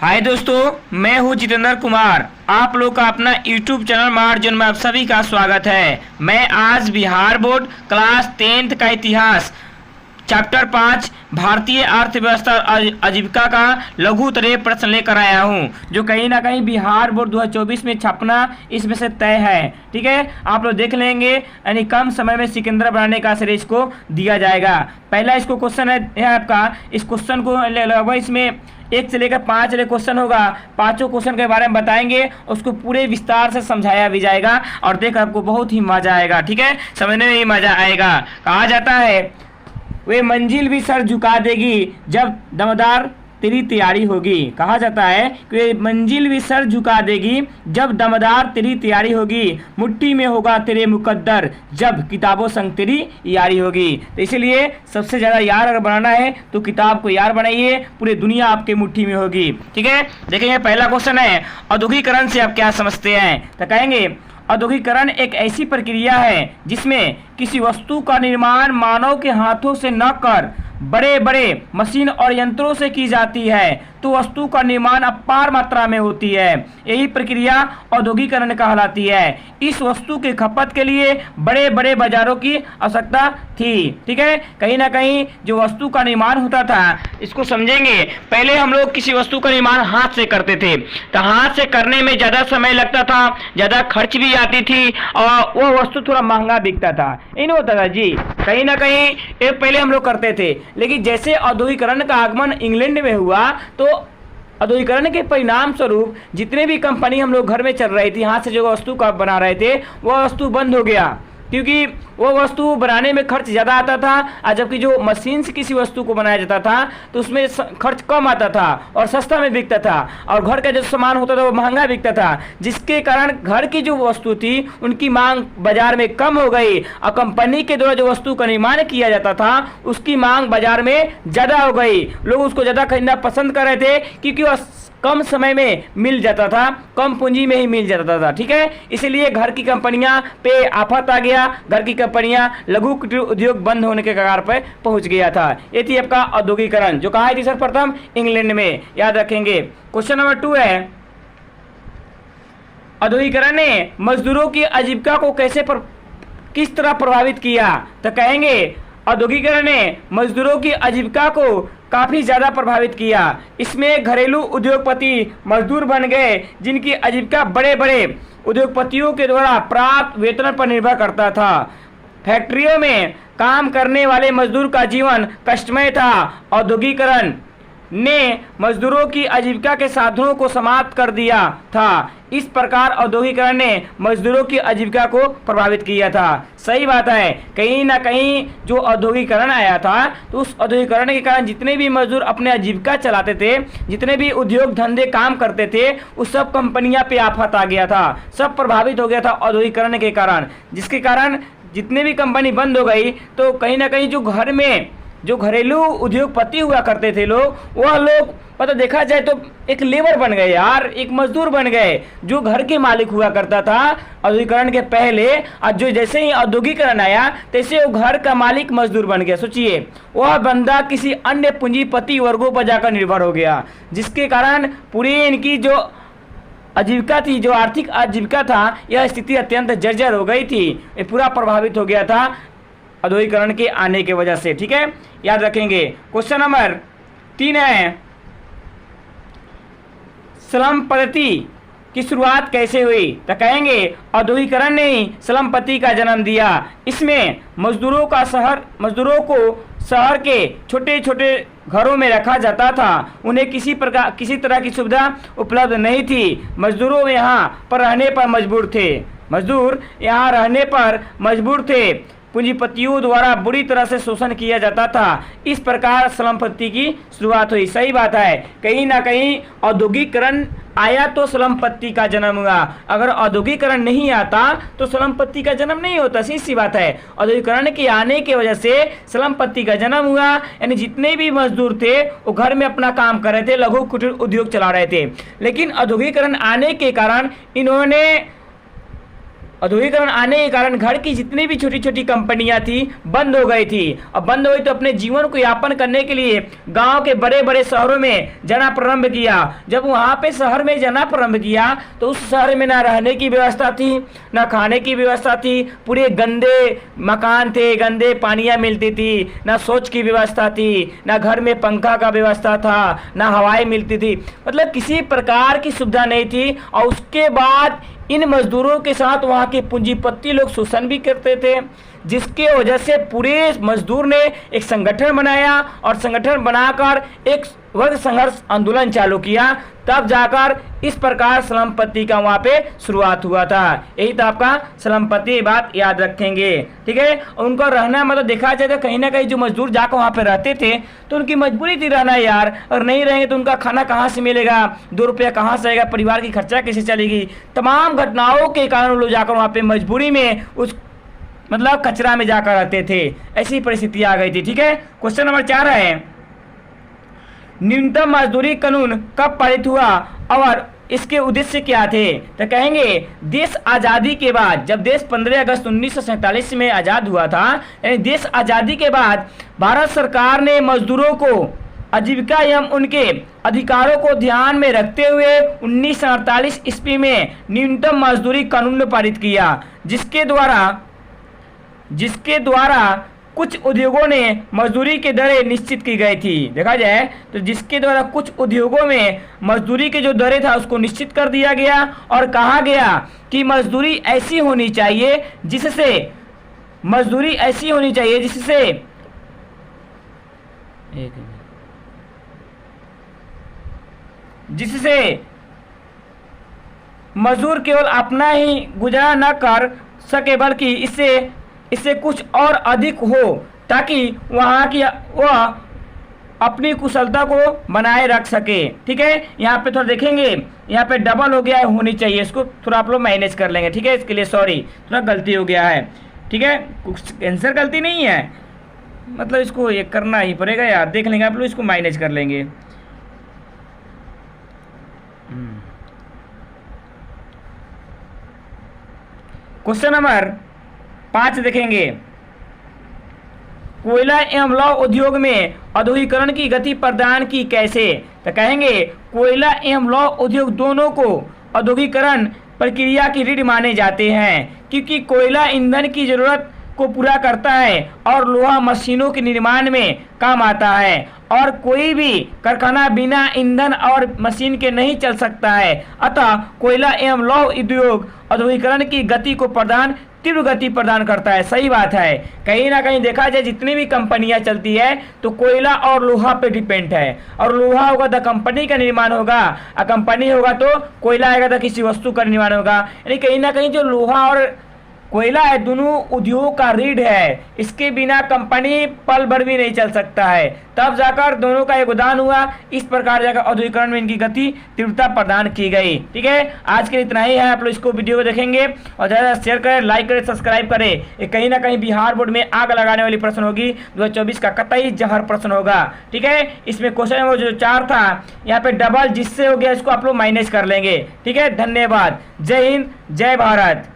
हाय दोस्तों, मैं हूँ जितेंद्र कुमार। आप लोग का अपना YouTube चैनल मार्जिन में आप सभी का स्वागत है। मैं आज बिहार बोर्ड क्लास 10th का इतिहास चैप्टर 5 भारतीय अर्थव्यवस्था और आजीविका का लघुतरीय प्रश्न लेकर आया हूं, जो कहीं ना कहीं बिहार बोर्ड 2024 में छपना इसमें से तय है। ठीक है, आप लोग देख लेंगे, यानी कम समय में सिकंदर बनाने का सीरीज को दिया जाएगा। पहला इसको क्वेश्चन है आपका, इस क्वेश्चन को लगभग इसमें 1 से लेकर 5 क्वेश्चन होगा। पांचों क्वेश्चन के बारे में बताएंगे, उसको पूरे विस्तार से समझाया भी जाएगा और देख आपको बहुत ही मजा आएगा। ठीक है, समझने में ही मजा आएगा। कहा जाता है वे मंजिल भी सर झुका देगी जब दमदार तेरी तैयारी होगी। कहा जाता है कि वे मंजिल भी सर झुका देगी जब दमदार तेरी तैयारी होगी, मुट्ठी में होगा तेरे मुकद्दर जब किताबों संग तेरी यारी होगी। तो इसलिए सबसे ज़्यादा यार अगर बनाना है तो किताब को यार बनाइए, पूरी दुनिया आपके मुट्ठी में होगी। ठीक है, देखेंगे पहला क्वेश्चन है, औद्योगिकरण से आप क्या समझते हैं? तो कहेंगे औद्योगिकरण एक ऐसी प्रक्रिया है जिसमें किसी वस्तु का निर्माण मानव के हाथों से न कर बड़े बड़े मशीन और यंत्रों से की जाती है, तो वस्तु का निर्माण अपार मात्रा में होती है। यही प्रक्रिया औद्योगिकरण कहलाती है। इस वस्तु की खपत के लिए बड़े बड़े बाजारों की आवश्यकता थी। ठीक है, कहीं ना कहीं जो वस्तु का निर्माण होता था, इसको समझेंगे। पहले हम लोग किसी वस्तु का निर्माण हाथ से करते थे, तो हाथ से करने में ज़्यादा समय लगता था, ज़्यादा खर्च भी आती थी और वो वस्तु थोड़ा महंगा बिकता था। नहीं होता था जी, कहीं ना कहीं ये पहले हम लोग करते थे। लेकिन जैसे औद्योगिकरण का आगमन इंग्लैंड में हुआ, तो औद्योगिकरण के परिणाम स्वरूप जितने भी कंपनी हम लोग घर में चल रही थी, हाथ से जो वस्तु का बना रहे थे, वह वस्तु बंद हो गया, क्योंकि वो वस्तु बनाने में खर्च ज़्यादा आता था। और जबकि जो मशीन से किसी वस्तु को बनाया जाता था तो उसमें खर्च कम आता था और सस्ता में बिकता था, और घर का जो सामान होता था वो महंगा बिकता था, जिसके कारण घर की जो वस्तु थी उनकी मांग बाजार में कम हो गई और कंपनी के द्वारा जो वस्तु का निर्माण किया जाता था उसकी मांग बाजार में ज़्यादा हो गई। लोग उसको ज़्यादा खरीदना पसंद कर रहे थे क्योंकि वह कम समय में मिल जाता था, कम पूंजी में ही मिल जाता था। ठीक है, इसलिए घर की कंपनियां पे आफत आ गया, घर की कंपनियां लघु कुटीर उद्योग बंद होने के कगार पर पहुंच गया था। ये थी आपका औद्योगिकरण, जो कहा थी सर्वप्रथम इंग्लैंड में, याद रखेंगे। क्वेश्चन नंबर 2 है, औद्योगिकरण ने मजदूरों की आजीविका को किस तरह प्रभावित किया? तो कहेंगे औद्योगिकरण ने मजदूरों की आजीविका को काफ़ी ज़्यादा प्रभावित किया। इसमें घरेलू उद्योगपति मजदूर बन गए, जिनकी आजीविका बड़े बड़े उद्योगपतियों के द्वारा प्राप्त वेतन पर निर्भर करता था। फैक्ट्रियों में काम करने वाले मजदूर का जीवन कष्टमय था। औद्योगिकरण ने मजदूरों की आजीविका के साधनों को समाप्त कर दिया था। इस प्रकार औद्योगिकरण ने मजदूरों की आजीविका को प्रभावित किया था। सही बात है, कहीं ना कहीं जो औद्योगिकरण आया था तो उस औद्योगिकरण के कारण जितने भी मजदूर अपने आजीविका चलाते थे, जितने भी उद्योग धंधे काम करते थे, उस सब कंपनियां पे आफत आ गया था, सब प्रभावित हो गया था औद्योगिकरण के कारण। जिसके कारण जितने भी कंपनी बंद हो गई, तो कहीं ना कहीं जो घर में जो घरेलू उद्योगपति हुआ करते थे लोग, वह लोग पता देखा जाए तो एक लेबर बन गए यार, एक मजदूर बन गए, जो घर के मालिक हुआ करता था औद्योगिकरण के पहले। और जो जैसे ही औद्योगिकरण आया तैसे वो घर का मालिक मजदूर बन गया। सोचिए, वह बंदा किसी अन्य पूंजीपति वर्गों पर जाकर निर्भर हो गया, जिसके कारण पूरी इनकी जो आजीविका थी, जो आर्थिक आजीविका था, यह स्थिति अत्यंत जर्जर हो गई थी। ये पूरा प्रभावित हो गया था औद्योगिकरण के आने की वजह से। ठीक है, याद रखेंगे। क्वेश्चन नंबर 3 है, श्रम पद्धति की शुरुआत कैसे हुई? तो कहेंगे औद्योगिकरण ने ही श्रम पद्धति का जन्म दिया। इसमें मजदूरों को शहर के छोटे छोटे घरों में रखा जाता था। उन्हें किसी तरह की सुविधा उपलब्ध नहीं थी। मजदूर यहाँ पर रहने पर मजबूर थे। पूंजीपतियों द्वारा बुरी तरह से शोषण किया जाता था। इस प्रकार श्रम पद्धति की शुरुआत हुई। सही बात है, कहीं ना कहीं औद्योगिकरण आया तो श्रम पद्धति का जन्म हुआ। अगर औद्योगिकरण नहीं आता तो श्रम पद्धति का जन्म नहीं होता। सीधी बात है, औद्योगिकरण के आने की वजह से श्रम पद्धति का जन्म हुआ। यानी जितने भी मजदूर थे वो घर में अपना काम कर रहे थे, लघु कुटीर उद्योग चला रहे थे। लेकिन औद्योगिकरण आने के कारण इन्होंने औद्योगिकरण आने के कारण घर की जितनी भी छोटी छोटी कंपनियां थी बंद हो गई थी। अब बंद हो गई तो अपने जीवन को यापन करने के लिए गांव के बड़े बड़े शहरों में जाना प्रारंभ किया। जब वहां पे शहर में जाना प्रारंभ किया तो उस शहर में ना रहने की व्यवस्था थी, ना खाने की व्यवस्था थी, पूरे गंदे मकान थे, गंदे पानियां मिलती थी, ना शौच की व्यवस्था थी, ना घर में पंखा का व्यवस्था था, ना हवाएं मिलती थी, मतलब किसी प्रकार की सुविधा नहीं थी। और उसके बाद इन मजदूरों के साथ वहाँ के पूंजीपति लोग शोषण भी करते थे, जिसके वजह से पूरे मजदूर ने एक संगठन बनाया और संगठन बनाकर एक वर्ग संघर्ष आंदोलन चालू किया। तब जाकर इस प्रकार स्लम-पट्टी का वहाँ पे शुरुआत हुआ था। यही तो आपका स्लम-पट्टी बात याद रखेंगे, ठीक है। उनको रहना मतलब देखा जाए तो कहीं ना कहीं जो मजदूर जाकर वहाँ पे रहते थे तो उनकी मजबूरी थी रहना यार, और नहीं रहेंगे तो उनका खाना कहाँ से मिलेगा, 2 रुपया कहाँ से आएगा, परिवार की खर्चा कैसे चलेगी। तमाम घटनाओं के कारण लोग जाकर वहाँ पे मजबूरी में उस मतलब कचरा में जाकर रहते थे, ऐसी परिस्थिति आ गई थी, ठीक है। क्वेश्चन नंबर 4 है, न्यूनतम मजदूरी कानून कब पारित हुआ और इसके उद्देश्य क्या थे। तो कहेंगे देश आज़ादी के बाद, जब देश 15 अगस्त 1947 में आज़ाद हुआ था, यानी देश आज़ादी के बाद भारत सरकार ने मजदूरों को आजीविका एवं उनके अधिकारों को ध्यान में रखते हुए 1948 ईस्वी में न्यूनतम मजदूरी कानून पारित किया, जिसके द्वारा कुछ उद्योगों ने मजदूरी की दरें निश्चित की गई थी। देखा जाए तो जिसके द्वारा कुछ उद्योगों में मजदूरी के जो दरें था उसको निश्चित कर दिया गया और कहा गया कि मजदूरी ऐसी होनी चाहिए जिससे मजदूर केवल अपना ही गुजारा न कर सके बल्कि इससे कुछ और अधिक हो, ताकि वह अपनी कुशलता को बनाए रख सके, ठीक है। यहाँ पे थोड़ा देखेंगे, यहाँ पे डबल हो गया है, होनी चाहिए, इसको थोड़ा आप लोग मैनेज कर लेंगे, ठीक है। इसके लिए सॉरी, थोड़ा गलती हो गया है, ठीक है। कुछ आंसर गलती नहीं है, मतलब इसको ये करना ही पड़ेगा यार, देख लेंगे आप लोग, इसको मैनेज कर लेंगे। क्वेश्चन नंबर 5 देखेंगे, कोयला एवं लौह उद्योग में औद्योगिकरण की गति प्रदान की कैसे। तो कहेंगे कोयला एवं लौह उद्योग दोनों को औद्योगिकरण प्रक्रिया की रीढ़ माने जाते हैं, क्योंकि कोयला ईंधन की जरूरत को पूरा करता है और लोहा मशीनों के निर्माण में काम आता है, और कोई भी कारखाना बिना ईंधन और मशीन के नहीं चल सकता है। अतः कोयला एवं लौह उद्योग औद्योगिकरण की गति को तीव्र गति प्रदान करता है। सही बात है, कहीं ना कहीं देखा जाए जितनी भी कंपनियां चलती है तो कोयला और लोहा पे डिपेंड है, और लोहा होगा तो कंपनी का निर्माण होगा, और कंपनी होगा तो कोयला आएगा तो किसी वस्तु का निर्माण होगा। यानी कहीं ना कहीं जो लोहा और कोयला है दोनों उद्योग का रीढ़ है, इसके बिना कंपनी पल भर भी नहीं चल सकता है, तब जाकर दोनों का योगदान हुआ। इस प्रकार जाकर औद्योगिकरण में इनकी गति तीव्रता प्रदान की गई, ठीक है। आज के लिए इतना ही है, आप लोग इसको वीडियो को देखेंगे और ज़्यादा शेयर करें, लाइक करें, सब्सक्राइब करें। ये कहीं ना कहीं बिहार बोर्ड में आग लगाने वाली प्रश्न होगी, 2024 का कतई जहर प्रश्न होगा, ठीक है। इसमें क्वेश्चन नंबर जो 4 था यहाँ पे डबल जिससे हो गया, इसको आप लोग माइनस कर लेंगे, ठीक है। धन्यवाद, जय हिंद, जय भारत।